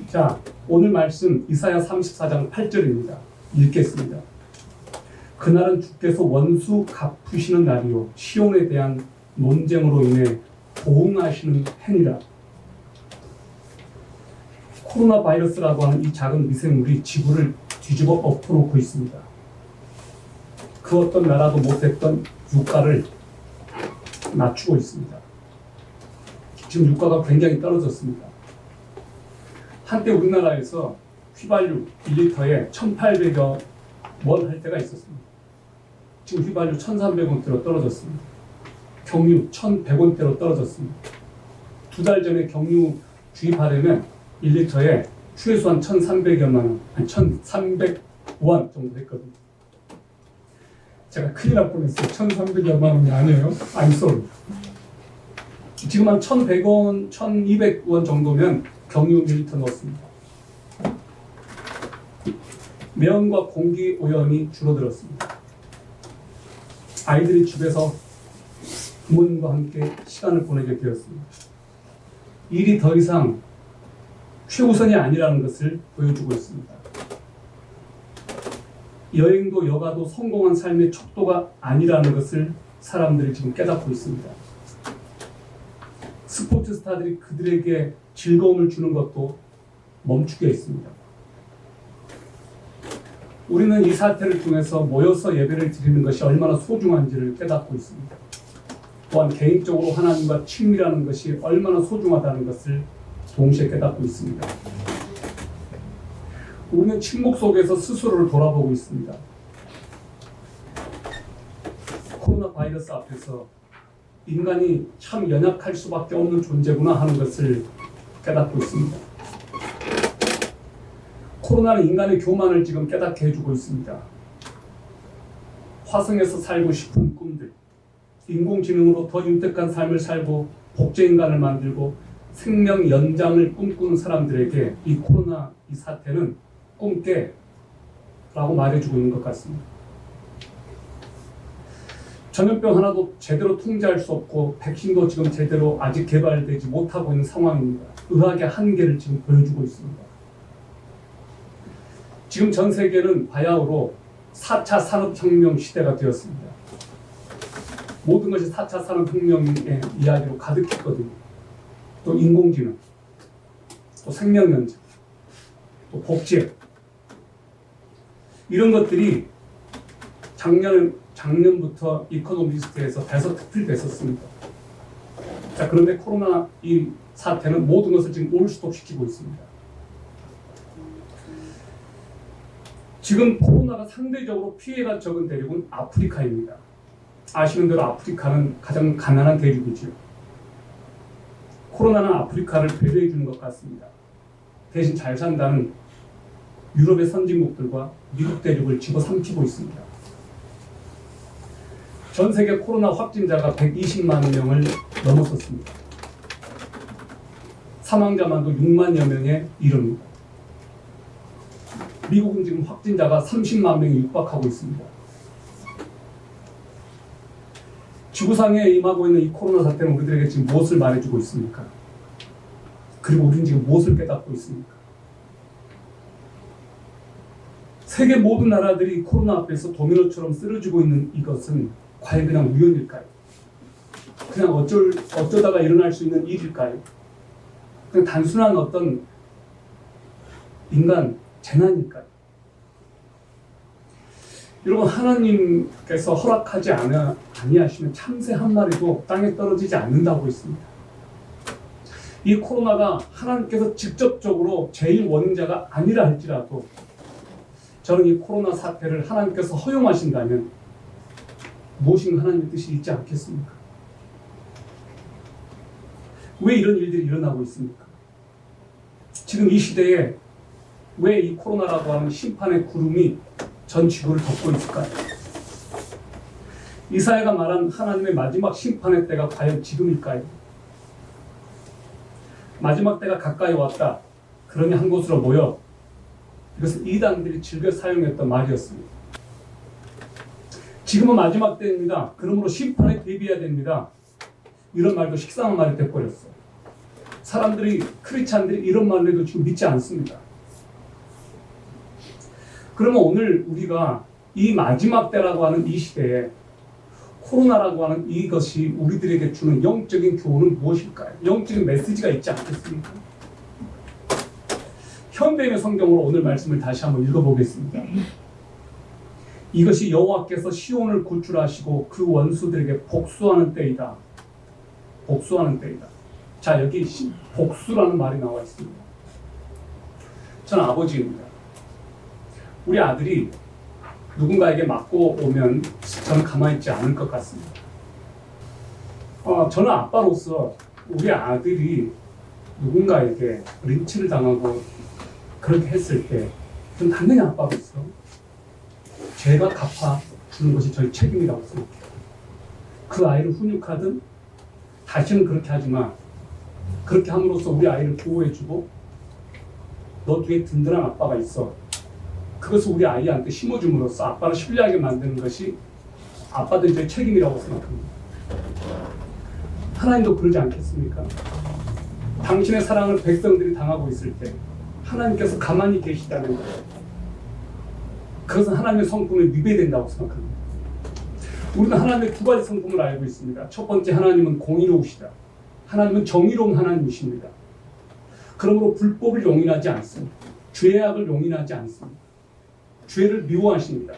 자, 오늘 말씀 이사야 34장 8절입니다. 읽겠습니다. 그날은 주께서 원수 갚으시는 날이요 시온에 대한 논쟁으로 인해 보응하시는 해니라. 코로나 바이러스라고 하는 이 작은 미생물이 지구를 뒤집어 엎어놓고 있습니다. 그 어떤 나라도 못했던 유가를 낮추고 있습니다. 지금 유가가 굉장히 떨어졌습니다. 한때 우리나라에서 휘발유 1리터에 1,800여 원 할 때가 있었습니다. 지금 휘발유 1,300원대로 떨어졌습니다. 경유 1,100원대로 떨어졌습니다. 2달 전에 경유 주입하려면 1리터에 최소한 1,300여만 원, 아니 1,300원 정도 했거든요. 제가 큰일 날 뻔했어요. 1,300여만 원이 아니에요. I'm sorry. 지금 한 1,100원, 1,200원 정도면 경유 1리터 넣었습니다. 매연과 공기 오염이 줄어들었습니다. 아이들이 집에서 부모님과 함께 시간을 보내게 되었습니다. 일이 더 이상 최우선이 아니라는 것을 보여주고 있습니다. 여행도 여가도 성공한 삶의 척도가 아니라는 것을 사람들이 지금 깨닫고 있습니다. 스포츠 스타들이 그들에게 즐거움을 주는 것도 멈추게 했습니다. 우리는 이 사태를 통해서 모여서 예배를 드리는 것이 얼마나 소중한지를 깨닫고 있습니다. 또한 개인적으로 하나님과 친밀하는 것이 얼마나 소중하다는 것을 동시에 깨닫고 있습니다. 우리는 침묵 속에서 스스로를 돌아보고 있습니다. 코로나 바이러스 앞에서 인간이 참 연약할 수밖에 없는 존재구나 하는 것을 깨닫고 있습니다. 코로나는 인간의 교만을 지금 깨닫게 해주고 있습니다. 화성에서 살고 싶은 꿈들, 인공지능으로 더 윤택한 삶을 살고 복제인간을 만들고 생명 연장을 꿈꾸는 사람들에게 이 코로나 이 사태는 꿈깨 라고 말해주고 있는 것 같습니다. 전염병 하나도 제대로 통제할 수 없고 백신도 지금 제대로 아직 개발되지 못하고 있는 상황입니다. 의학의 한계를 지금 보여주고 있습니다. 지금 전 세계는 바야흐로 4차 산업혁명 시대가 되었습니다. 모든 것이 4차 산업혁명의 이야기로 가득했거든요. 또 인공지능, 또 생명연장, 또 복제 이런 것들이 작년부터 이코노미스트에서 대서특필됐었습니다. 자, 그런데 코로나 이 사태는 모든 것을 지금 올스톱시키고 있습니다. 지금 코로나가 상대적으로 피해가 적은 대륙은 아프리카입니다. 아시는 대로 아프리카는 가장 가난한 대륙이죠. 코로나는 아프리카를 배려해 주는 것 같습니다. 대신 잘 산다는 유럽의 선진국들과 미국 대륙을 집어삼키고 있습니다. 전 세계 코로나 확진자가 120만 명을 넘어섰습니다. 사망자만도 6만여 명에 이릅니다. 미국은 지금 확진자가 30만 명이 육박하고 있습니다. 지구상에 임하고 있는 이 코로나 사태는 우리들에게 지금 무엇을 말해주고 있습니까? 그리고 우리는 지금 무엇을 깨닫고 있습니까? 세계 모든 나라들이 코로나 앞에서 도미노처럼 쓰러지고 있는 이것은 과연 그냥 우연일까요? 그냥 어쩌다가 일어날 수 있는 일일까요? 그냥 단순한 어떤 인간 재난일까요? 여러분, 하나님께서 허락하지 아니하시면 참새 한 마리도 땅에 떨어지지 않는다고 했습니다. 이 코로나가 하나님께서 직접적으로 제일 원인자가 아니라 할지라도 저는 이 코로나 사태를 하나님께서 허용하신다면 무엇인가 하나님의 뜻이 있지 않겠습니까? 왜 이런 일들이 일어나고 있습니까? 지금 이 시대에 왜 이 코로나라고 하는 심판의 구름이 전 지구를 덮고 있을까요? 이사야가 말한 하나님의 마지막 심판의 때가 과연 지금일까요? 마지막 때가 가까이 왔다. 그러니 한 곳으로 모여. 이것은 이단들이 즐겨 사용했던 말이었습니다. 지금은 마지막 때입니다. 그러므로 심판에 대비해야 됩니다. 이런 말도 식상한 말이 돼버렸어요. 사람들이, 크리스찬들이 이런 말을 해도 지금 믿지 않습니다. 그러면 오늘 우리가 이 마지막 때라고 하는 이 시대에 코로나라고 하는 이것이 우리들에게 주는 영적인 교훈은 무엇일까요? 영적인 메시지가 있지 않겠습니까? 현대인의 성경으로 오늘 말씀을 다시 한번 읽어보겠습니다. 이것이 여호와께서 시온을 구출하시고 그 원수들에게 복수하는 때이다. 복수하는 때이다. 자, 여기 복수라는 말이 나와 있습니다. 저는 아버지입니다. 우리 아들이 누군가에게 맞고 오면 저는 가만히 있지 않을 것 같습니다. 저는 아빠로서 우리 아들이 누군가에게 린치를 당하고 그렇게 했을 때 저는 당연히 아빠로서 제가 갚아주는 것이 저희 책임이라고 생각해요. 그 아이를 훈육하든 다시는 그렇게 하지 마. 그렇게 함으로써 우리 아이를 보호해주고 너 뒤에 든든한 아빠가 있어. 그것을 우리 아이한테 심어줌으로써 아빠를 신뢰하게 만드는 것이 아빠들의 저희 책임이라고 생각합니다. 하나님도 그러지 않겠습니까? 당신의 사랑을 백성들이 당하고 있을 때 하나님께서 가만히 계시다는 것, 그것은 하나님의 성품에 위배된다고 생각합니다. 우리는 하나님의 두 가지 성품을 알고 있습니다. 첫 번째, 하나님은 공의로우시다. 하나님은 정의로운 하나님이십니다. 그러므로 불법을 용인하지 않습니다. 죄악을 용인하지 않습니다. 죄를 미워하십니다.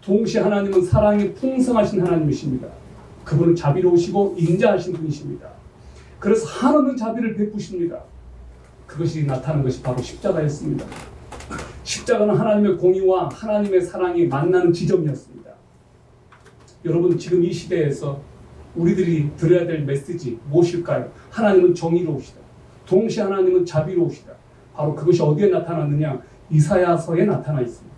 동시에 하나님은 사랑이 풍성하신 하나님이십니다. 그분은 자비로우시고 인자하신 분이십니다. 그래서 한없는 자비를 베푸십니다. 그것이 나타나는 것이 바로 십자가였습니다. 십자가는 하나님의 공의와 하나님의 사랑이 만나는 지점이었습니다. 여러분, 지금 이 시대에서 우리들이 들어야 될 메시지 무엇일까요? 하나님은 정의로우시다. 동시에 하나님은 자비로우시다. 바로 그것이 어디에 나타났느냐? 이사야서에 나타나 있습니다.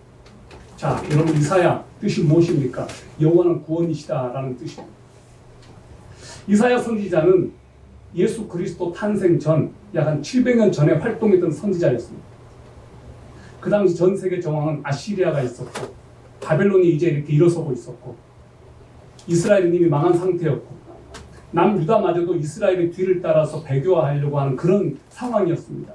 자, 여러분, 이사야 뜻이 무엇입니까? 여호와는 구원이시다라는 뜻입니다. 이사야 선지자는 예수 그리스도 탄생 전 약 한 700년 전에 활동했던 선지자였습니다. 그 당시 전 세계 정황은 아시리아가 있었고 바벨론이 이제 이렇게 일어서고 있었고 이스라엘은 이미 망한 상태였고 남유다마저도 이스라엘의 뒤를 따라서 배교화하려고 하는 그런 상황이었습니다.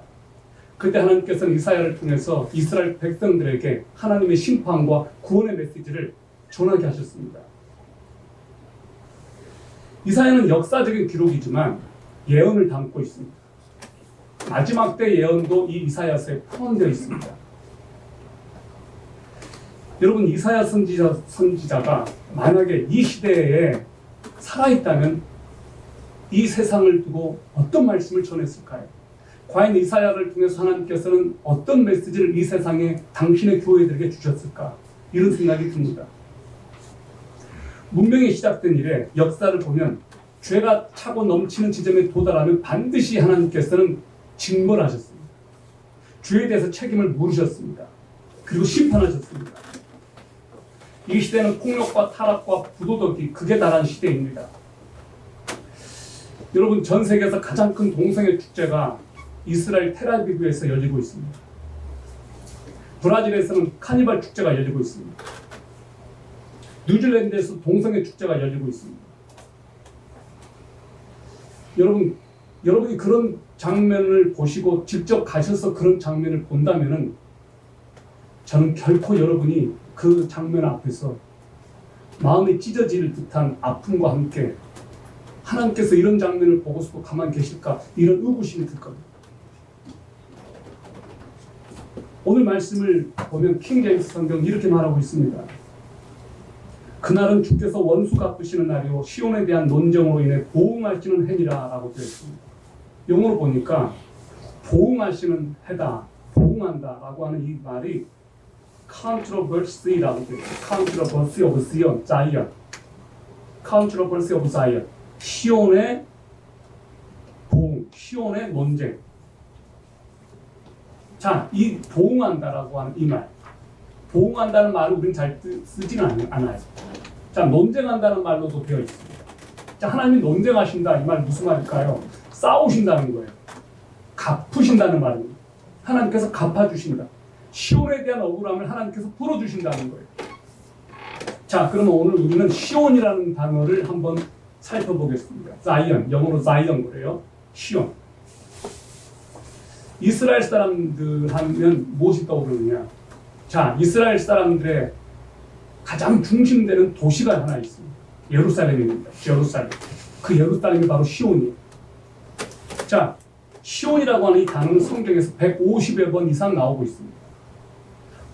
그때 하나님께서는 이사야를 통해서 이스라엘 백성들에게 하나님의 심판과 구원의 메시지를 전하게 하셨습니다. 이사야는 역사적인 기록이지만 예언을 담고 있습니다. 마지막 때 예언도 이 이사야서에 포함되어 있습니다. 여러분, 이사야 선지자가 만약에 이 시대에 살아있다면 이 세상을 두고 어떤 말씀을 전했을까요? 과연 이사야를 통해서 하나님께서는 어떤 메시지를 이 세상에 당신의 교회들에게 주셨을까? 이런 생각이 듭니다. 문명이 시작된 이래 역사를 보면 죄가 차고 넘치는 지점에 도달하면 반드시 하나님께서는 징벌하셨습니다. 죄에 대해서 책임을 물으셨습니다. 그리고 심판하셨습니다. 이 시대는 폭력과 타락과 부도덕이 극에 달한 시대입니다. 여러분, 전 세계에서 가장 큰 동성애 축제가 이스라엘 텔아비브에서 열리고 있습니다. 브라질에서는 카니발 축제가 열리고 있습니다. 뉴질랜드에서 동성애 축제가 열리고 있습니다. 여러분이 그런 장면을 보시고 직접 가셔서 그런 장면을 본다면은 저는 결코 여러분이 그 장면 앞에서 마음이 찢어질 듯한 아픔과 함께 하나님께서 이런 장면을 보고서도 가만히 계실까? 이런 의구심이 들 겁니다. 오늘 말씀을 보면 킹 제임스 성경 이렇게 말하고 있습니다. 그날은 주께서 원수 갚으시는 날이요 시온에 대한 논쟁으로 인해 보응하시는 해니라 라고 되어 있습니다. 영어로 보니까 보응하시는 해다, 보응한다 라고 하는 이 말이 controversy라고 되어 있어요. controversy of Zion, controversy of Zion, 시온의 보응, 시온의 논쟁. 자, 이 보응한다라고 하는 이 말, 보응한다는 말을 우리는 잘 쓰지는 않아요. 자, 논쟁한다는 말로도 되어 있습니다. 자, 하나님이 논쟁하신다, 이 말 무슨 말일까요? 싸우신다는 거예요. 갚으신다는 말입니다. 하나님께서 갚아주신다. 시온에 대한 억울함을 하나님께서 풀어주신다는 거예요. 자, 그러면 오늘 우리는 시온이라는 단어를 한번 살펴보겠습니다. 자이언, 영어로 자이언 그래요. 시온. 이스라엘 사람들 하면 무엇이 떠오르느냐? 자, 이스라엘 사람들의 가장 중심되는 도시가 하나 있습니다. 예루살렘입니다. 예루살렘. 그 예루살렘이 바로 시온이에요. 자, 시온이라고 하는 이 단어는 성경에서 150여 번 이상 나오고 있습니다.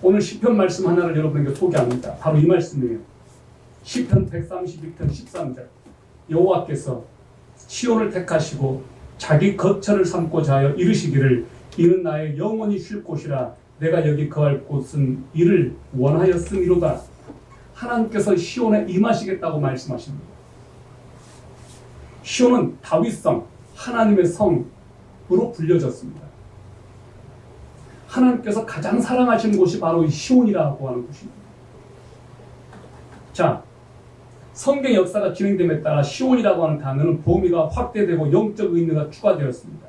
오늘 시편 말씀 하나를 여러분에게 소개합니다. 바로 이 말씀이에요. 시편 132편 13절. 여호와께서 시온을 택하시고 자기 거처를 삼고자 하여 이르시기를 이는 나의 영원히 쉴 곳이라 내가 여기 거할 곳은 이를 원하였음이로다. 하나님께서 시온에 임하시겠다고 말씀하십니다. 시온은 다윗성, 하나님의 성으로 불려졌습니다. 하나님께서 가장 사랑하시는 곳이 바로 이 시온이라고 하는 곳입니다. 자, 성경 역사가 진행됨에 따라 시온이라고 하는 단어는 범위가 확대되고 영적 의미가 추가되었습니다.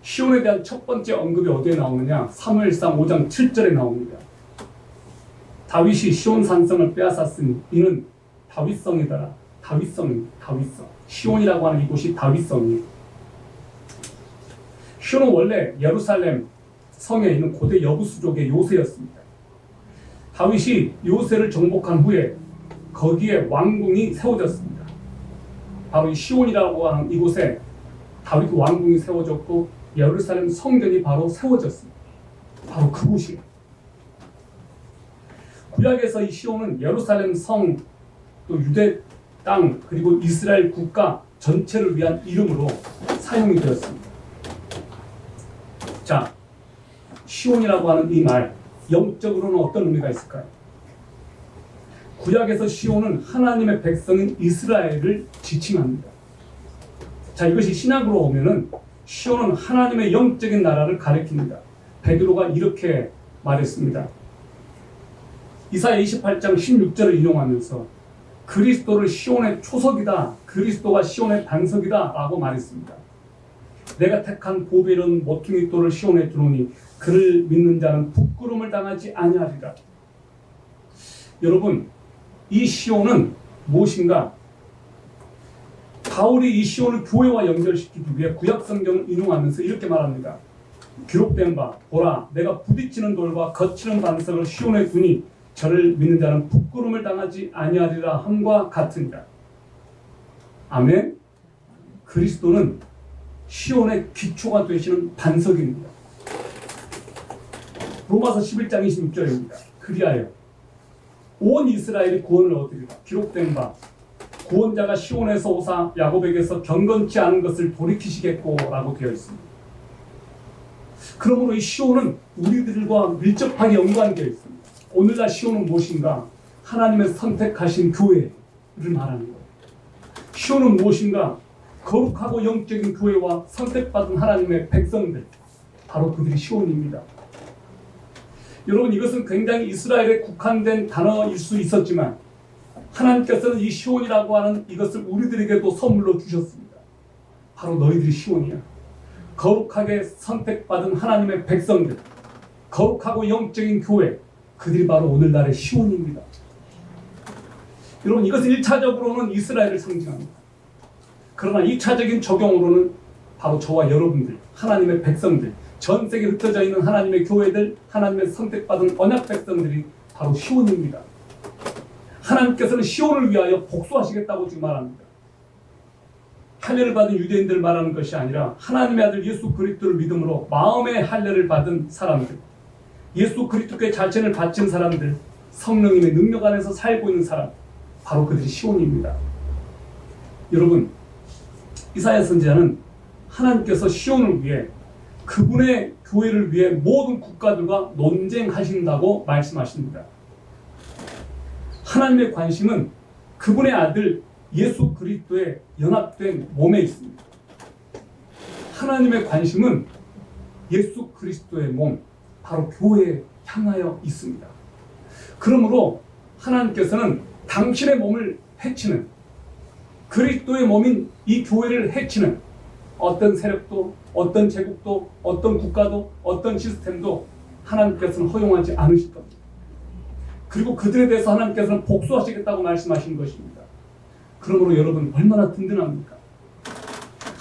시온에 대한 첫 번째 언급이 어디에 나오느냐? 사무엘상 5장 7절에 나옵니다. 다윗이 시온 산성을 빼앗았으니 이는 다윗성이더라. 다윗성입니다. 다윗성. 시온이라고 하는 이곳이 다윗성이에요. 시온은 원래 예루살렘 성에 있는 고대 여부수족의 요새였습니다. 다윗이 요새를 정복한 후에 거기에 왕궁이 세워졌습니다. 바로 이 시온이라고 하는 이곳에 다윗 왕궁이 세워졌고 예루살렘 성전이 바로 세워졌습니다. 바로 그곳이에요. 구약에서 이 시온은 예루살렘 성, 또 유대 땅, 그리고 이스라엘 국가 전체를 위한 이름으로 사용이 되었습니다. 자, 시온이라고 하는 이 말, 영적으로는 어떤 의미가 있을까요? 구약에서 시온은 하나님의 백성인 이스라엘을 지칭합니다. 자, 이것이 신약으로 오면은 시온은 하나님의 영적인 나라를 가리킵니다. 베드로가 이렇게 말했습니다. 이사야 28장 16절을 인용하면서 그리스도를 시온의 초석이다, 그리스도가 시온의 반석이다 라고 말했습니다. 내가 택한 보배로운 모퉁이 돌을 시온에 두노니 그를 믿는 자는 부끄러움을 당하지 아니하리라. 여러분, 이 시온은 무엇인가? 바울이 이 시온을 교회와 연결시키기 위해 구약 성경을 인용하면서 이렇게 말합니다. 기록된 바 보라 내가 부딪히는 돌과 거치는 반석을 시온에 두니 저를 믿는 자는 부끄러움을 당하지 아니하리라 함과 같으니라. 아멘. 그리스도는 시온의 기초가 되시는 반석입니다. 로마서 11장 26절입니다. 그리하여 온 이스라엘이 구원을 얻으리라. 기록된 바 구원자가 시온에서 오사 야곱에게서 경건치 않은 것을 돌이키시겠고 라고 되어 있습니다. 그러므로 이 시온은 우리들과 밀접하게 연관되어 있습니다. 오늘날 시온은 무엇인가? 하나님의 선택하신 교회를 말하는 거예요. 시온은 무엇인가? 거룩하고 영적인 교회와 선택받은 하나님의 백성들, 바로 그들이 시온입니다. 여러분, 이것은 굉장히 이스라엘에 국한된 단어일 수 있었지만 하나님께서는 이 시온이라고 하는 이것을 우리들에게도 선물로 주셨습니다. 바로 너희들이 시온이야. 거룩하게 선택받은 하나님의 백성들, 거룩하고 영적인 교회, 그들이 바로 오늘날의 시온입니다. 여러분, 이것은 1차적으로는 이스라엘을 상징합니다. 그러나 2차적인 적용으로는 바로 저와 여러분들, 하나님의 백성들, 전 세계에 흩어져 있는 하나님의 교회들, 하나님의 선택받은 언약 백성들이 바로 시온입니다. 하나님께서는 시온을 위하여 복수하시겠다고 지금 말합니다. 할례를 받은 유대인들 말하는 것이 아니라 하나님의 아들 예수 그리스도를 믿음으로 마음의 할례를 받은 사람들, 예수 그리스도께 자신을 바친 사람들, 성령님의 능력 안에서 살고 있는 사람, 바로 그들이 시온입니다. 여러분, 이사야 선지자는 하나님께서 시온을 위해 그분의 교회를 위해 모든 국가들과 논쟁하신다고 말씀하십니다. 하나님의 관심은 그분의 아들 예수 그리스도의 연합된 몸에 있습니다. 하나님의 관심은 예수 그리스도의 몸, 바로 교회에 향하여 있습니다. 그러므로 하나님께서는 당신의 몸을 해치는, 그리스도의 몸인 이 교회를 해치는 어떤 세력도, 어떤 제국도, 어떤 국가도, 어떤 시스템도 하나님께서는 허용하지 않으실 겁니다. 그리고 그들에 대해서 하나님께서는 복수하시겠다고 말씀하신 것입니다. 그러므로 여러분, 얼마나 든든합니까?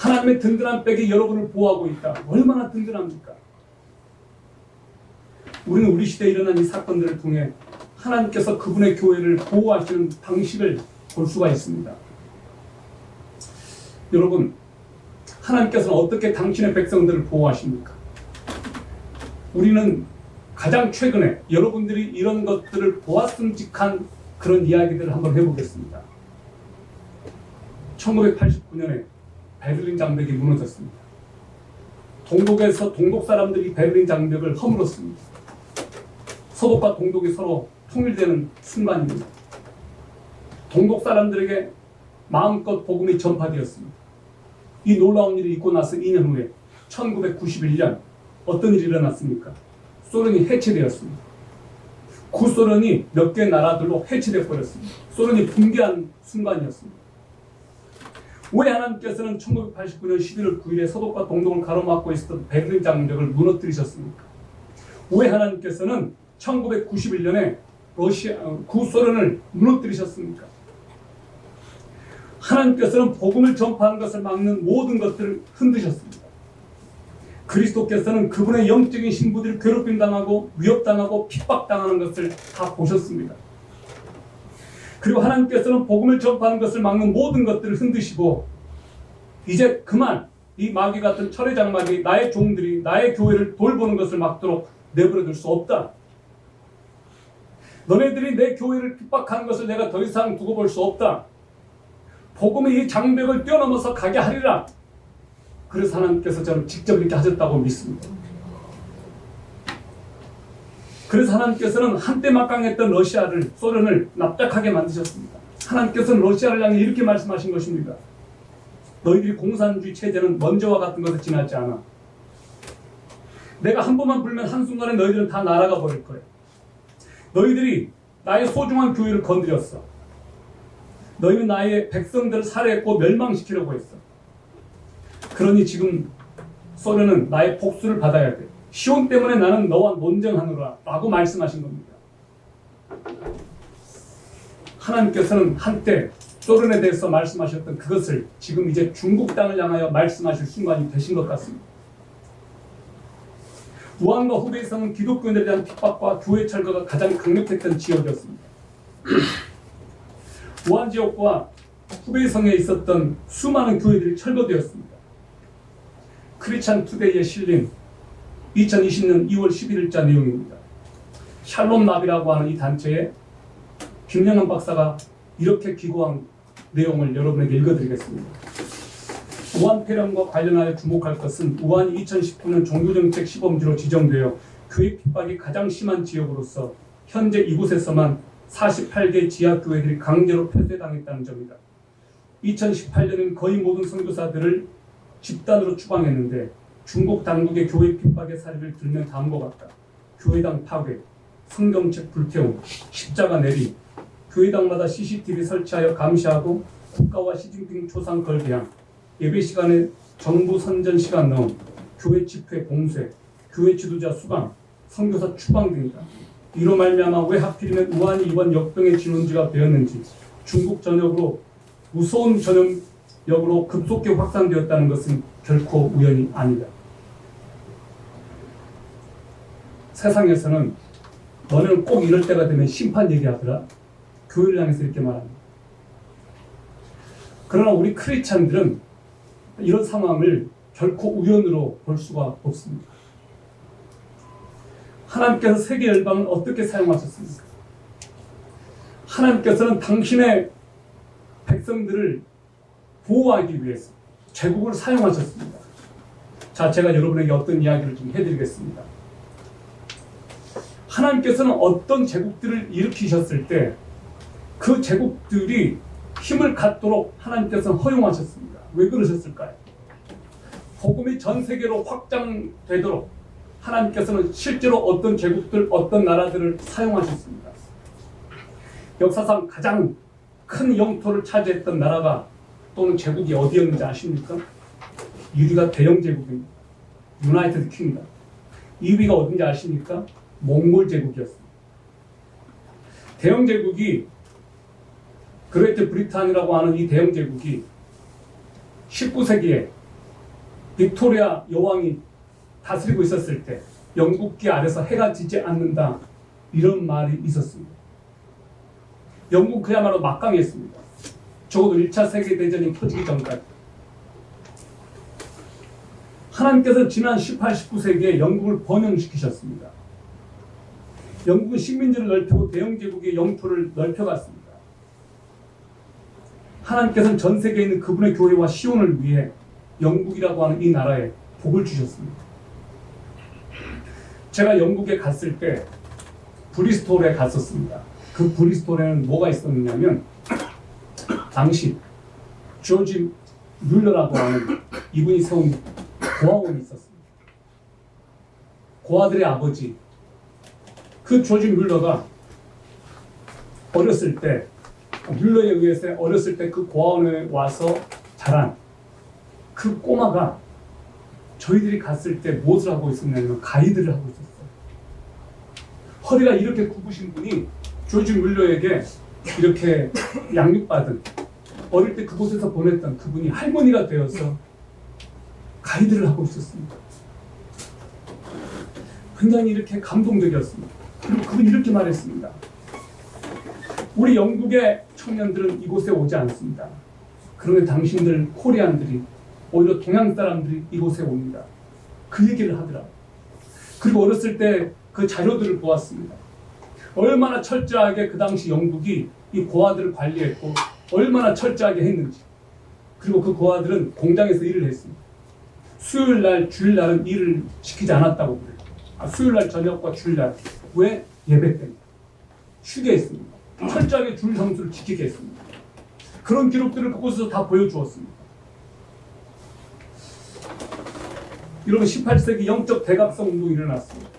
하나님의 든든한 백이 여러분을 보호하고 있다. 얼마나 든든합니까? 우리는 우리 시대에 일어난 이 사건들을 통해 하나님께서 그분의 교회를 보호하시는 방식을 볼 수가 있습니다. 여러분, 하나님께서는 어떻게 당신의 백성들을 보호하십니까? 우리는 가장 최근에 여러분들이 이런 것들을 보았음직한 그런 이야기들을 한번 해보겠습니다. 1989년에 베를린 장벽이 무너졌습니다. 동독에서 동독 사람들이 베를린 장벽을 허물었습니다. 서독과 동독이 서로 통일되는 순간입니다. 동독 사람들에게 마음껏 복음이 전파되었습니다. 이 놀라운 일이 있고 나서 2년 후에 1991년 어떤 일이 일어났습니까? 소련이 해체되었습니다. 구소련이 몇 개 나라들로 해체되어 버렸습니다. 소련이 붕괴한 순간이었습니다. 왜 하나님께서는 1989년 11월 9일에 서독과 동독을 가로막고 있었던 베를린 장벽을 무너뜨리셨습니까? 왜 하나님께서는 1991년에 구소련을 무너뜨리셨습니까? 하나님께서는 복음을 전파하는 것을 막는 모든 것들을 흔드셨습니다. 그리스도께서는 그분의 영적인 신부들이 괴롭힘당하고 위협당하고 핍박당하는 것을 다 보셨습니다. 그리고 하나님께서는 복음을 전파하는 것을 막는 모든 것들을 흔드시고 이제 그만 이 마귀 같은 철의 장막이 나의 종들이 나의 교회를 돌보는 것을 막도록 내버려둘 수 없다. 너네들이 내 교회를 핍박하는 것을 내가 더 이상 두고 볼 수 없다. 복음의 이 장벽을 뛰어넘어서 가게 하리라. 그래서 하나님께서 저는 직접 이렇게 하셨다고 믿습니다. 그래서 하나님께서는 한때 막강했던 러시아를, 소련을 납작하게 만드셨습니다. 하나님께서는 러시아를 향해 이렇게 말씀하신 것입니다. 너희들이 공산주의 체제는 먼저와 같은 것을 지나지 않아. 내가 한 번만 불면 한순간에 너희들은 다 날아가 버릴 거야. 너희들이 나의 소중한 교회를 건드렸어. 너희는 나의 백성들을 살해했고 멸망시키려고 했어. 그러니 지금 소련은 나의 복수를 받아야 돼. 시온 때문에 나는 너와 논쟁하노라 라고 말씀하신 겁니다. 하나님께서는 한때 소련에 대해서 말씀하셨던 그것을 지금 이제 중국 땅을 향하여 말씀하실 순간이 되신 것 같습니다. 우한과 후베이성은 기독교인들에 대한 핍박과 교회 철거가 가장 강력했던 지역이었습니다. 우한 지역과 후베이성에 있었던 수많은 교회들이 철거되었습니다. 크리스찬 투데이에 실린 2020년 2월 11일자 내용입니다. 샬롬 나비라고 하는 이 단체에 김영환 박사가 이렇게 기고한 내용을 여러분에게 읽어드리겠습니다. 우한 폐렴과 관련하여 주목할 것은 우한이 2019년 종교정책 시범지로 지정되어 교회 핍박이 가장 심한 지역으로서 현재 이곳에서만 48개 지하교회들이 강제로 폐쇄당했다는 점이다. 2018년엔 거의 모든 선교사들을 집단으로 추방했는데 중국 당국의 교회 핍박의 사례를 들면 다음과 같다. 교회당 파괴, 성경책 불태움, 십자가 내림, 교회당마다 CCTV 설치하여 감시하고 국가와 시진핑 초상 걸개함, 예배 시간에 정부 선전 시간 넣음, 교회 집회 봉쇄, 교회 지도자 수감, 선교사 추방 등이다. 이로 말미암아 왜 하필이면 우한이 이번 역병의 진원지가 되었는지 중국 전역으로 무서운 전염력으로 급속히 확산되었다는 것은 결코 우연이 아니다. 세상에서는 너네는 꼭 이럴 때가 되면 심판 얘기하더라. 교회를 향해서 이렇게 말합니다. 그러나 우리 크리스찬들은 이런 상황을 결코 우연으로 볼 수가 없습니다. 하나님께서 세계 열방을 어떻게 사용하셨습니까? 하나님께서는 당신의 백성들을 보호하기 위해서 제국을 사용하셨습니다. 자, 제가 여러분에게 어떤 이야기를 좀 해드리겠습니다. 하나님께서는 어떤 제국들을 일으키셨을 때 그 제국들이 힘을 갖도록 하나님께서는 허용하셨습니다. 왜 그러셨을까요? 복음이 전 세계로 확장되도록 하나님께서는 실제로 어떤 제국들, 어떤 나라들을 사용하셨습니다. 역사상 가장 큰 영토를 차지했던 나라가 또는 제국이 어디였는지 아십니까? 1위가 대영 제국입니다. 유나이티드 킹덤. 2위가 어딘지 아십니까? 몽골 제국이었습니다. 대영 제국이 그레이트 브리탄이라고 하는 이 대영 제국이 19세기에 빅토리아 여왕이 다스리고 있었을 때 영국기 아래서 해가 지지 않는다, 이런 말이 있었습니다. 영국 그야말로 막강했습니다. 적어도 1차 세계대전이 터지기 전까지. 하나님께서 지난 18, 19세기에 영국을 번영시키셨습니다. 영국은 식민지를 넓히고 대영제국의 영토를 넓혀갔습니다. 하나님께서는 전 세계에 있는 그분의 교회와 시온을 위해 영국이라고 하는 이 나라에 복을 주셨습니다. 제가 영국에 갔을 때 브리스톨에 갔었습니다. 그 브리스톨에는 뭐가 있었느냐면 당시 조지 뮬러라고 하는 이분이 세운 고아원이 있었습니다. 고아들의 아버지, 그 조지 뮬러가 어렸을 때, 뮬러에 의해서 어렸을 때 그 고아원에 와서 자란 그 꼬마가 저희들이 갔을 때 무엇을 하고 있었냐면 가이드를 하고 있었어요. 허리가 이렇게 굽으신 분이 조지 뮬러에게 이렇게 양육받은, 어릴 때 그곳에서 보냈던 그분이 할머니가 되어서 가이드를 하고 있었습니다. 굉장히 이렇게 감동적이었습니다. 그리고 그분이 이렇게 말했습니다. 우리 영국의 청년들은 이곳에 오지 않습니다. 그런데 당신들 코리안들이, 오히려 동양 사람들이 이곳에 옵니다. 그 얘기를 하더라고요. 그리고 어렸을 때 그 자료들을 보았습니다. 얼마나 철저하게 그 당시 영국이 이 고아들을 관리했고 얼마나 철저하게 했는지. 그리고 그 고아들은 공장에서 일을 했습니다. 수요일날, 주일날은 일을 시키지 않았다고 그래요. 수요일날 저녁과 주일날. 왜? 예배 때문에. 쉬게 했습니다. 철저하게 줄 성수를 지키게 했습니다. 그런 기록들을 그곳에서 다 보여주었습니다. 여러분, 18세기 영적 대각성 운동이 일어났습니다.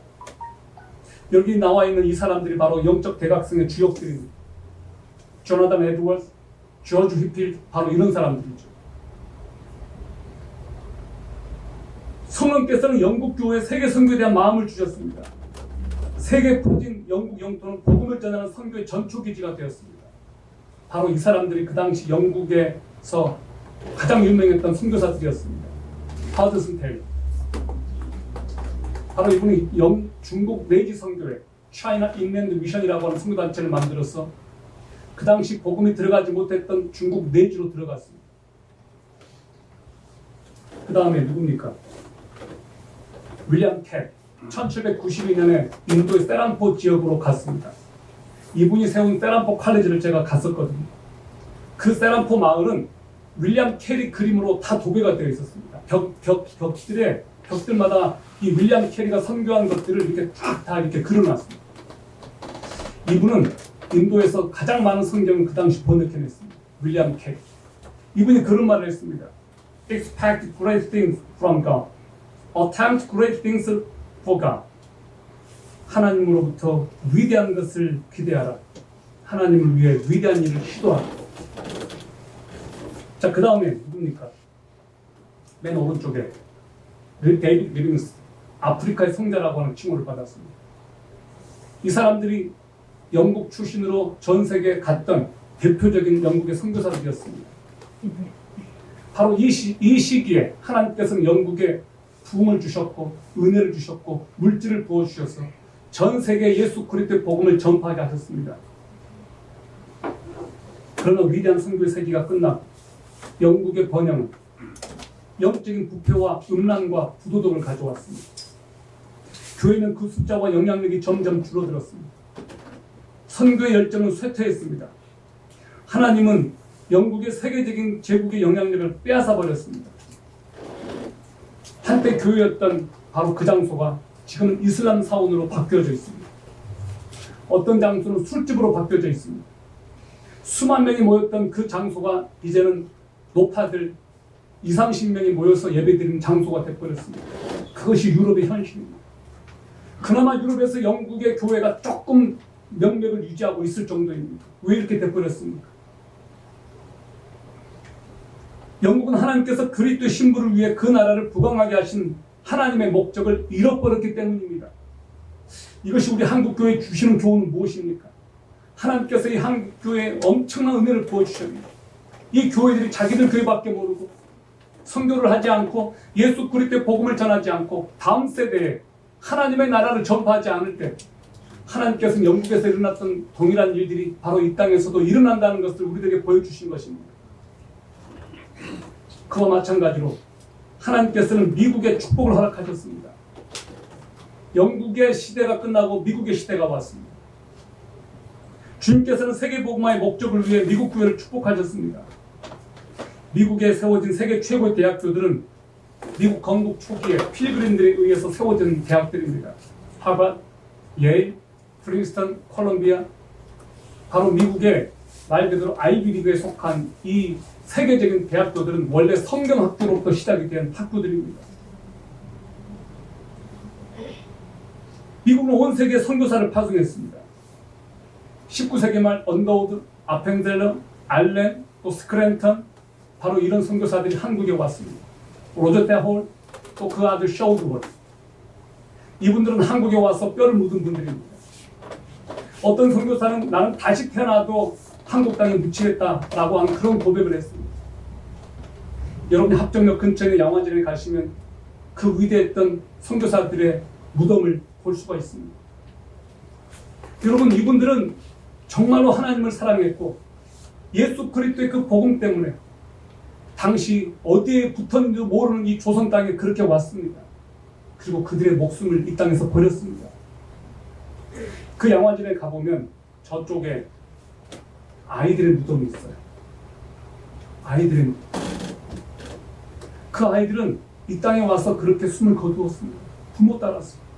여기 나와 있는 이 사람들이 바로 영적 대각성의 주역들입니다. 조나단 에드워즈, 조지 휘필드, 바로 이런 사람들이죠. 성령께서는 영국 교회 세계 선교에 대한 마음을 주셨습니다. 세계 퍼진 영국 영토는 복음을 전하는 선교의 전초기지가 되었습니다. 바로 이 사람들이 그 당시 영국에서 가장 유명했던 선교사들이었습니다. 하드슨 테일러. 바로 이분이 중국 내지 선교회, 차이나 인랜드 미션이라고 하는 선교단체를 만들어서 그 당시 복음이 들어가지 못했던 중국 내지로 들어갔습니다. 그 다음에 누굽니까? 윌리엄 캣. 1792년에 인도의 세란포 지역으로 갔습니다. 이분이 세운 세란포 칼리지를 제가 갔었거든요. 그 세란포 마을은 윌리엄 캐리 그림으로 다 도배가 되어 있었습니다. 벽들마다 이 윌리엄 캐리가 선교한 것들을 이렇게 쫙 다 이렇게 그려놨습니다. 이분은 인도에서 가장 많은 성경을 그 당시 번역해냈습니다. 윌리엄 캐리. 이분이 그런 말을 했습니다. Expect great things from God. Attempt great things for God. 하나님으로부터 위대한 것을 기대하라. 하나님을 위해 위대한 일을 시도하라. 자, 그 다음에 누굽니까? 맨 오른쪽에 데이비드 리빙스, 아프리카의 성자라고 하는 칭호를 받았습니다. 이 사람들이 영국 출신으로 전 세계에 갔던 대표적인 영국의 선교사들이었습니다. 바로 이 시기에 하나님께서는 영국에 부흥을 주셨고 은혜를 주셨고 물질을 부어주셔서 전 세계에 예수 그리스도의 복음을 전파하게 하셨습니다. 그러나 위대한 선교의 세기가 끝나고 영국의 번영은 영적인 부패와 음란과 부도덕을 가져왔습니다. 교회는 그 숫자와 영향력이 점점 줄어들었습니다. 선교의 열정은 쇠퇴했습니다. 하나님은 영국의 세계적인 제국의 영향력을 빼앗아 버렸습니다. 한때 교회였던 바로 그 장소가 지금은 이슬람 사원으로 바뀌어져 있습니다. 어떤 장소는 술집으로 바뀌어져 있습니다. 수만 명이 모였던 그 장소가 이제는 노파들 20-30명이 모여서 예배드리는 장소가 되어버렸습니다. 그것이 유럽의 현실입니다. 그나마 유럽에서 영국의 교회가 조금 명맥을 유지하고 있을 정도입니다. 왜 이렇게 되어버렸습니까? 영국은 하나님께서 그리스도의 신부를 위해 그 나라를 부강하게 하신 하나님의 목적을 잃어버렸기 때문입니다. 이것이 우리 한국교회에 주시는 교훈은 무엇입니까? 하나님께서 이 한국교회에 엄청난 은혜를 부어주셨습니다. 이 교회들이 자기들 교회밖에 모르고 선교를 하지 않고 예수 그리스도의 복음을 전하지 않고 다음 세대에 하나님의 나라를 전파하지 않을 때 하나님께서는 영국에서 일어났던 동일한 일들이 바로 이 땅에서도 일어난다는 것을 우리들에게 보여주신 것입니다. 그와 마찬가지로 하나님께서는 미국의 축복을 허락하셨습니다. 영국의 시대가 끝나고 미국의 시대가 왔습니다. 주님께서는 세계복음화의 목적을 위해 미국 교회를 축복하셨습니다. 미국에 세워진 세계 최고의 대학교들은 미국 건국 초기에 필그림들에 의해서 세워진 대학들입니다. 하버드, 예일, 프린스턴, 콜롬비아, 바로 미국의 말 그대로 아이비리그에 속한 이 세계적인 대학교들은 원래 성경학교로부터 시작이 된 학교들입니다. 미국은 온 세계에 선교사를 파송했습니다. 19세기 말 언더우드, 아펜젤러, 알렌, 또 스크랜턴, 바로 이런 선교사들이 한국에 왔습니다. 로저 데홀, 또 그 아들 셔우드월. 이분들은 한국에 와서 뼈를 묻은 분들입니다. 어떤 선교사는 나는 다시 태어나도 한국 땅에 묻히겠다라고 하는 그런 고백을 했습니다. 여러분이 합정역 근처에 양화진에 가시면 그 위대했던 선교사들의 무덤을 볼 수가 있습니다. 여러분, 이분들은 정말로 하나님을 사랑했고 예수 그리스도의 그 복음 때문에 당시 어디에 붙었는지도 모르는 이 조선 땅에 그렇게 왔습니다. 그리고 그들의 목숨을 이 땅에서 버렸습니다. 그 양화진에 가보면 저쪽에 아이들의 무덤이 있어요. 아이들의 무덤. 그 아이들은 이 땅에 와서 그렇게 숨을 거두었습니다. 부모 따랐습니다.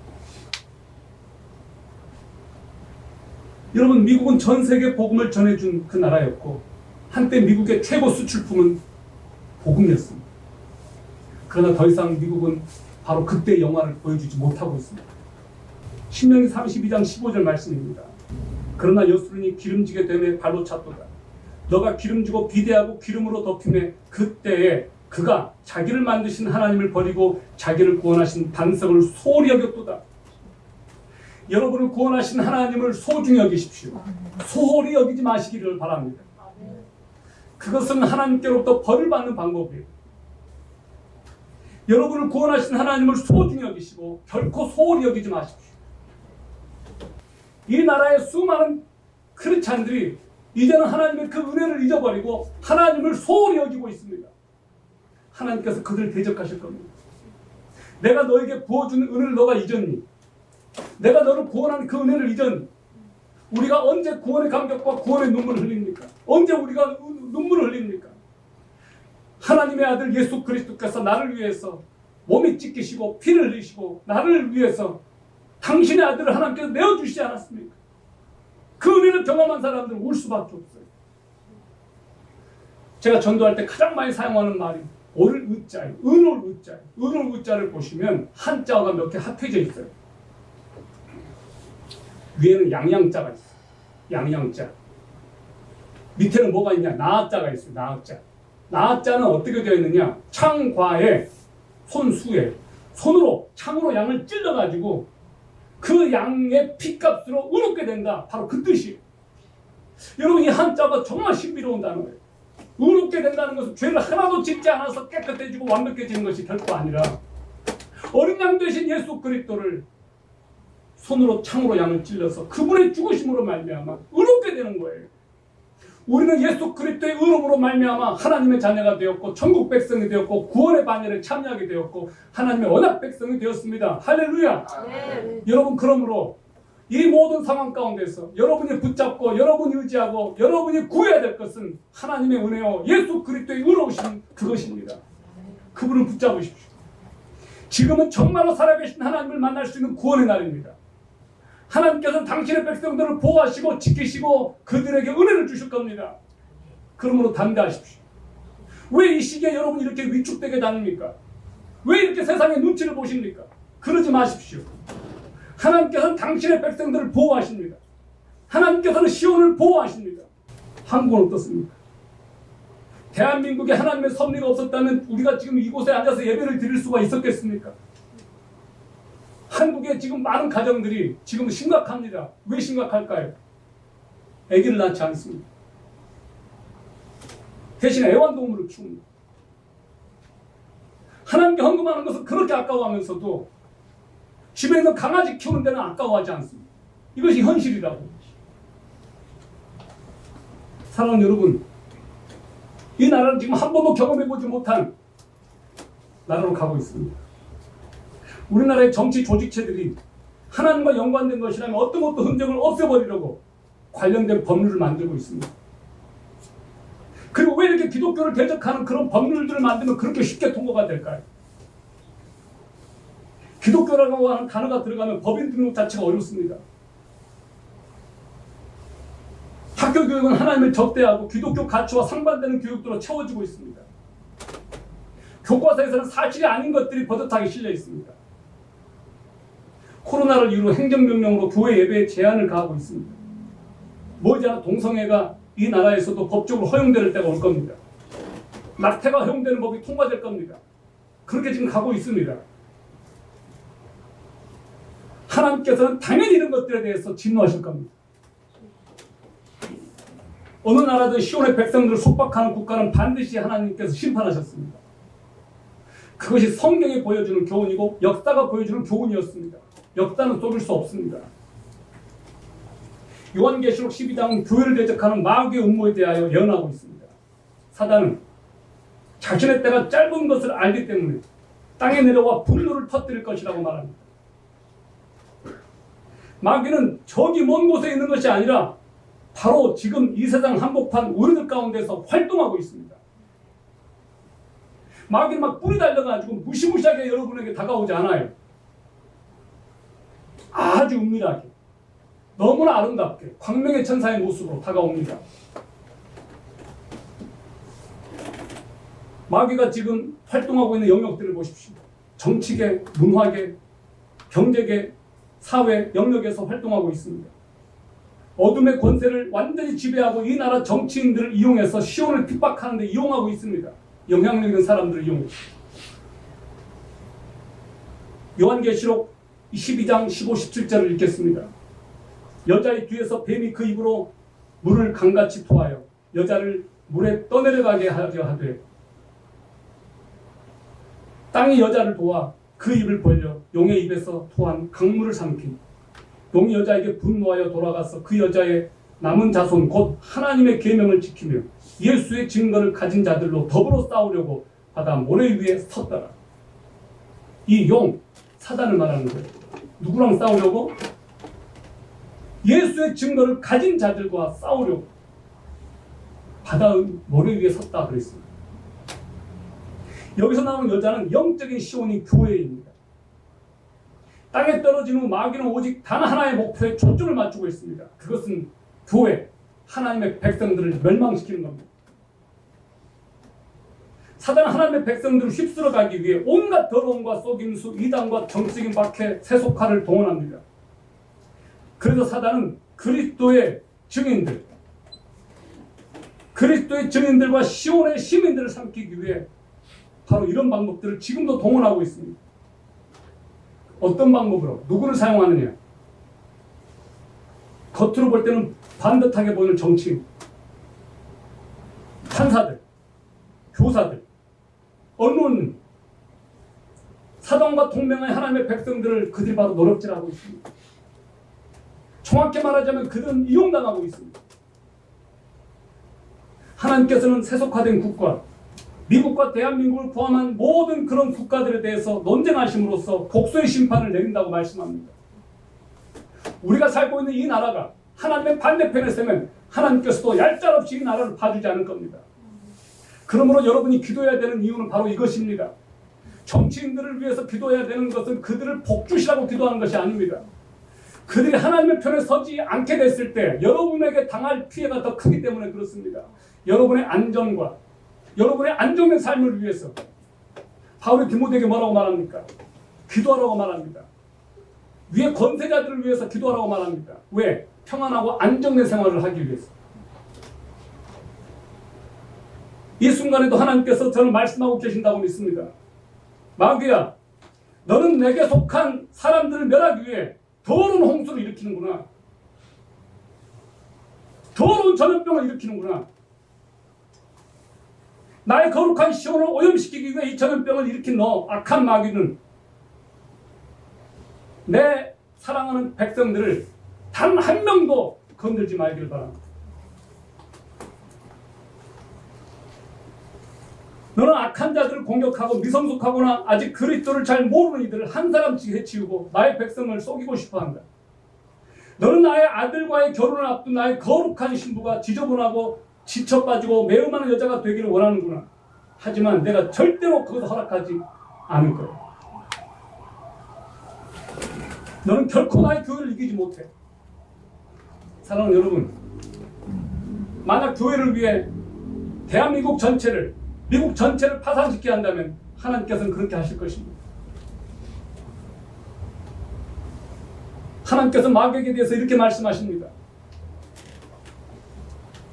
여러분, 미국은 전 세계 복음을 전해준 그 나라였고 한때 미국의 최고 수출품은 복음이었습니다. 그러나 더 이상 미국은 바로 그때 영화를 보여주지 못하고 있습니다. 신명기 32장 15절 말씀입니다. 그러나 여수론이 기름지게 되매 발로 찼도다. 너가 기름지고 비대하고 기름으로 덮임에 그때에 그가 자기를 만드신 하나님을 버리고 자기를 구원하신 반석을 소홀히 여겼도다. 여러분을 구원하신 하나님을 소중히 여기십시오. 소홀히 여기지 마시기를 바랍니다. 그것은 하나님께로부터 벌을 받는 방법이에요. 여러분을 구원하신 하나님을 소중히 여기시고 결코 소홀히 여기지 마십시오. 이 나라의 수많은 크리스찬들이 이제는 하나님의 그 은혜를 잊어버리고 하나님을 소홀히 여기고 있습니다. 하나님께서 그들을 대적하실 겁니다. 내가 너에게 부어준 은혜를 너가 잊었니? 내가 너를 구원한 그 은혜를 잊었니? 우리가 언제 구원의 감격과 구원의 눈물을 흘립니까? 언제 우리가 눈물을 흘립니까? 하나님의 아들 예수 그리스도께서 나를 위해서 몸이 찢기시고 피를 흘리시고 나를 위해서 당신의 아들을 하나님께서 내어주시지 않았습니까? 그 은혜를 경험한 사람들은 울 수밖에 없어요. 제가 전도할 때 가장 많이 사용하는 말이 오를 의자예요. 은올 의자예요. 은올 의자를 보시면 한자가 몇 개 합해져 있어요. 위에는 양양자가 있어요. 양양자. 밑에는 뭐가 있냐? 나자가 있어요. 나자. 나자는 어떻게 되어 있느냐? 창과에 손수에 손으로 창으로 양을 찔러가지고 그 양의 피값으로 의롭게 된다. 바로 그 뜻이에요. 여러분, 이 한자가 정말 신비로운 단어예요. 의롭게 된다는 것은 죄를 하나도 짓지 않아서 깨끗해지고 완벽해지는 것이 결코 아니라 어린 양 되신 예수 그리스도를 손으로 창으로 양을 찔러서 그분의 죽으심으로 말미암아 의롭게 되는 거예요. 우리는 예수 그리스도의 의로움으로 말미암아 하나님의 자녀가 되었고 천국 백성이 되었고 구원의 반열에 참여하게 되었고 하나님의 언약 백성이 되었습니다. 할렐루야. 네. 여러분, 그러므로 이 모든 상황 가운데서 여러분이 붙잡고 여러분이 의지하고 여러분이 구해야 될 것은 하나님의 은혜요 예수 그리스도의 의로우신 그것입니다. 그분을 붙잡으십시오. 지금은 정말로 살아계신 하나님을 만날 수 있는 구원의 날입니다. 하나님께서는 당신의 백성들을 보호하시고 지키시고 그들에게 은혜를 주실 겁니다. 그러므로 담대하십시오. 왜 이 시기에 여러분이 이렇게 위축되게 다닙니까? 왜 이렇게 세상의 눈치를 보십니까? 그러지 마십시오. 하나님께서는 당신의 백성들을 보호하십니다. 하나님께서는 시온을 보호하십니다. 한국은 어떻습니까? 대한민국에 하나님의 섭리가 없었다면 우리가 지금 이곳에 앉아서 예배를 드릴 수가 있었겠습니까? 한국에 지금 많은 가정들이 지금 심각합니다. 왜 심각할까요? 아기를 낳지 않습니다. 대신 애완동물을 키웁니다. 하나님께 헌금하는 것은 그렇게 아까워하면서도 집에 있는 강아지 키우는 데는 아까워하지 않습니다. 이것이 현실이라고. 사랑하는 여러분, 이 나라는 지금 한 번도 경험해보지 못한 나라로 가고 있습니다. 우리나라의 정치 조직체들이 하나님과 연관된 것이라면 어떤 것도 흔적을 없애버리려고 관련된 법률을 만들고 있습니다. 그리고 왜 이렇게 기독교를 대적하는 그런 법률들을 만들면 그렇게 쉽게 통과가 될까요? 기독교라고 하는 단어가 들어가면 법인 등록 자체가 어렵습니다. 학교 교육은 하나님을 적대하고 기독교 가치와 상반되는 교육들로 채워지고 있습니다. 교과서에서는 사실이 아닌 것들이 버젓하게 실려 있습니다. 코로나를 이유로 행정명령으로 교회 예배에 제한을 가하고 있습니다. 머지않아 동성애가 이 나라에서도 법적으로 허용될 때가 올 겁니다. 낙태가 허용되는 법이 통과될 겁니다. 그렇게 지금 가고 있습니다. 하나님께서는 당연히 이런 것들에 대해서 진노하실 겁니다. 어느 나라든 시온의 백성들을 속박하는 국가는 반드시 하나님께서 심판하셨습니다. 그것이 성경이 보여주는 교훈이고 역사가 보여주는 교훈이었습니다. 역사는 속일 수 없습니다. 요한계시록 12장은 교회를 대적하는 마귀의 음모에 대하여 예언하고 있습니다. 사단은 자신의 때가 짧은 것을 알기 때문에 땅에 내려와 분노를 터뜨릴 것이라고 말합니다. 마귀는 저기 먼 곳에 있는 것이 아니라 바로 지금 이 세상 한복판 우리들 가운데서 활동하고 있습니다. 마귀는 막 뿔이 달려가지고 무시무시하게 여러분에게 다가오지 않아요. 아주 은밀하게, 너무나 아름답게 광명의 천사의 모습으로 다가옵니다. 마귀가 지금 활동하고 있는 영역들을 보십시오. 정치계, 문화계, 경제계, 사회 영역에서 활동하고 있습니다. 어둠의 권세를 완전히 지배하고 이 나라 정치인들을 이용해서 시온을 핍박하는 데 이용하고 있습니다. 영향력 있는 사람들을 이용해서. 요한계시록 12장 15, 17절을 읽겠습니다. 여자의 뒤에서 뱀이 그 입으로 물을 강같이 토하여 여자를 물에 떠내려가게 하려 하되 땅이 여자를 도와 그 입을 벌려 용의 입에서 토한 강물을 삼킨 용이 여자에게 분노하여 돌아가서 그 여자의 남은 자손 곧 하나님의 계명을 지키며 예수의 증거를 가진 자들로 더불어 싸우려고 바다 모래 위에 섰더라. 이 용, 사단을 말하는 거예요. 누구랑 싸우려고? 예수의 증거를 가진 자들과 싸우려고 바다 모래 위에 섰다 그랬습니다. 여기서 나오는 여자는 영적인 시온이 교회입니다. 땅에 떨어진 후 마귀는 오직 단 하나의 목표에 초점을 맞추고 있습니다. 그것은 교회, 하나님의 백성들을 멸망시키는 겁니다. 사단은 하나님의 백성들을 휩쓸어 가기 위해 온갖 더러움과 속임수, 이단과 정적인 박해, 세속화를 동원합니다. 그래서 사단은 그리스도의 증인들과 시온의 시민들을 삼키기 위해 바로 이런 방법들을 지금도 동원하고 있습니다. 어떤 방법으로? 누구를 사용하느냐? 겉으로 볼 때는 반듯하게 보이는 정치인, 판사들, 교사들, 언론, 사단과 동맹의 하나님의 백성들을 그들이 바로 노력질하고 있습니다. 정확히 말하자면 그들은 이용당하고 있습니다. 하나님께서는 세속화된 국가, 미국과 대한민국을 포함한 모든 그런 국가들에 대해서 논쟁하심으로써 복수의 심판을 내린다고 말씀합니다. 우리가 살고 있는 이 나라가 하나님의 반대편에 서면 하나님께서도 얄짤없이 이 나라를 봐주지 않을 겁니다. 그러므로 여러분이 기도해야 되는 이유는 바로 이것입니다. 정치인들을 위해서 기도해야 되는 것은 그들을 복주시라고 기도하는 것이 아닙니다. 그들이 하나님의 편에 서지 않게 됐을 때 여러분에게 당할 피해가 더 크기 때문에 그렇습니다. 여러분의 안전과 여러분의 안정된 삶을 위해서 바울이 디모데에게 뭐라고 말합니까? 기도하라고 말합니다. 위에 권세자들을 위해서 기도하라고 말합니다. 왜? 평안하고 안정된 생활을 하기 위해서. 이 순간에도 하나님께서 저는 말씀하고 계신다고 믿습니다. 마귀야, 너는 내게 속한 사람들을 멸하기 위해 더러운 홍수를 일으키는구나. 더러운 전염병을 일으키는구나. 나의 거룩한 시온을 오염시키기 위해 이 전염병을 일으킨 너 악한 마귀는 내 사랑하는 백성들을 단 한 명도 건들지 말기를 바랍니다. 너는 악한 자들을 공격하고 미성숙하거나 아직 그리스도를 잘 모르는 이들을 한 사람씩 해치우고 나의 백성을 속이고 싶어한다. 너는 나의 아들과의 결혼을 앞둔 나의 거룩한 신부가 지저분하고 지쳐빠지고 매우 많은 여자가 되기를 원하는구나. 하지만 내가 절대로 그것을 허락하지 않을 거야. 너는 결코 나의 교회를 이기지 못해. 사랑하는 여러분, 만약 교회를 위해 대한민국 전체를, 미국 전체를 파산시켜야 한다면 하나님께서는 그렇게 하실 것입니다. 하나님께서 마귀에게 대해서 이렇게 말씀하십니다.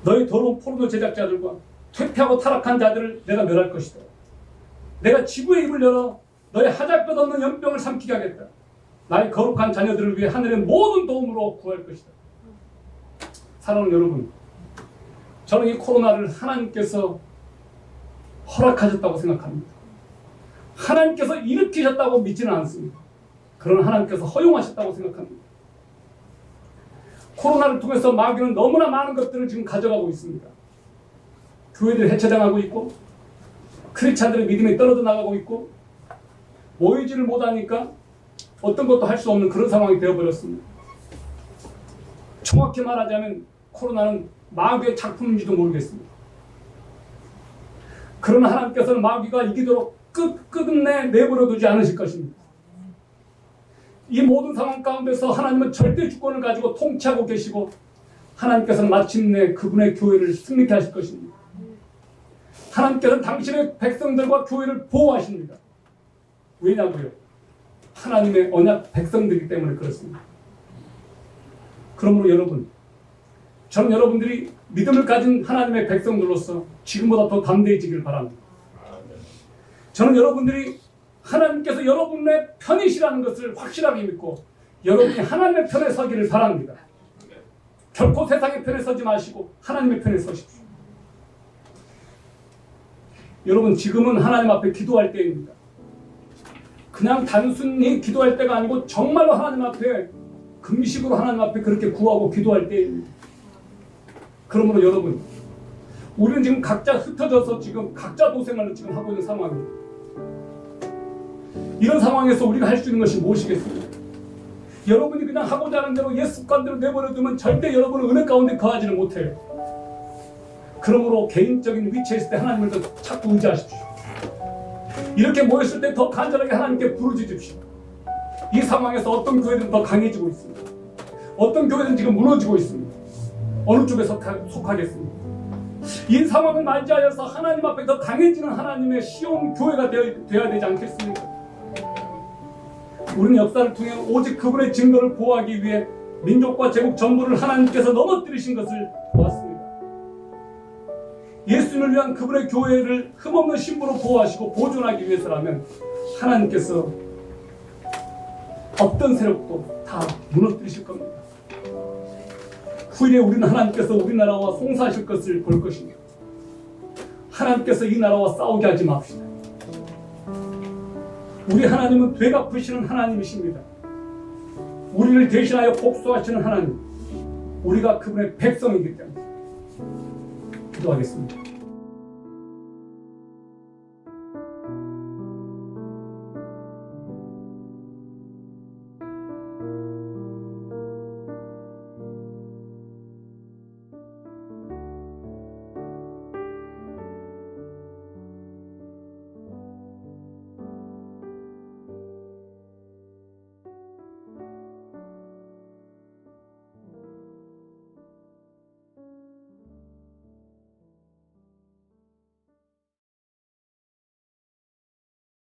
너희 더러운 포르노 제작자들과 퇴폐하고 타락한 자들을 내가 멸할 것이다. 내가 지구의 입을 열어 너희 하잘것 없는 연병을 삼키게 하겠다. 나의 거룩한 자녀들을 위해 하늘의 모든 도움으로 구할 것이다. 사랑하는 여러분, 저는 이 코로나를 하나님께서 허락하셨다고 생각합니다. 하나님께서 일으키셨다고 믿지는 않습니다. 그러나 하나님께서 허용하셨다고 생각합니다. 코로나를 통해서 마귀는 너무나 많은 것들을 지금 가져가고 있습니다. 교회들이 해체당하고 있고, 크리스찬들의 믿음이 떨어져 나가고 있고, 모이지를 못하니까 어떤 것도 할 수 없는 그런 상황이 되어버렸습니다. 정확히 말하자면 코로나는 마귀의 작품인지도 모르겠습니다. 그러나 하나님께서는 마귀가 이기도록 끝끝내 내버려 두지 않으실 것입니다. 이 모든 상황 가운데서 하나님은 절대 주권을 가지고 통치하고 계시고 하나님께서는 마침내 그분의 교회를 승리케 하실 것입니다. 하나님께서는 당신의 백성들과 교회를 보호하십니다. 왜냐고요? 하나님의 언약 백성들이기 때문에 그렇습니다. 그러므로 여러분, 저는 여러분들이 믿음을 가진 하나님의 백성들로서 지금보다 더 담대해지길 바랍니다. 저는 여러분들이 하나님께서 여러분의 편이시라는 것을 확실하게 믿고 여러분이 하나님의 편에 서기를 바랍니다. 결코 세상의 편에 서지 마시고 하나님의 편에 서십시오. 여러분, 지금은 하나님 앞에 기도할 때입니다. 그냥 단순히 기도할 때가 아니고 정말로 하나님 앞에 금식으로 하나님 앞에 그렇게 구하고 기도할 때입니다. 그러므로 여러분, 우리는 지금 각자 흩어져서 지금 각자 도생을 지금 하고 있는 상황입니다. 이런 상황에서 우리가 할 수 있는 것이 무엇이겠습니까? 여러분이 그냥 하고자 하는 대로 옛 습관대로 내버려두면 절대 여러분은 은혜 가운데 거하지는 못해요. 그러므로 개인적인 위치에 있을 때 하나님을 더 자꾸 의지하십시오. 이렇게 모였을 때 더 간절하게 하나님께 부르짖으십시오. 이 상황에서 어떤 교회들은 더 강해지고 있습니다. 어떤 교회들은 지금 무너지고 있습니다. 어느 쪽에 속하겠습니다. 이 상황을 맞이하여서 하나님 앞에 더 강해지는 하나님의 시온 교회가 되어야 되지 않겠습니까? 우리는 역사를 통해 오직 그분의 증거를 보호하기 위해 민족과 제국 전부를 하나님께서 넘어뜨리신 것을 보았습니다. 예수님을 위한 그분의 교회를 흠없는 신부로 보호하시고 보존하기 위해서라면 하나님께서 어떤 세력도 다 무너뜨리실 겁니다. 후일에 우리는 하나님께서 우리나라와 송사하실 것을 볼 것입니다. 하나님께서 이 나라와 싸우게 하지 맙시다. 우리 하나님은 되갚으시는 하나님이십니다. 우리를 대신하여 복수하시는 하나님, 우리가 그분의 백성이기 때문에 기도하겠습니다.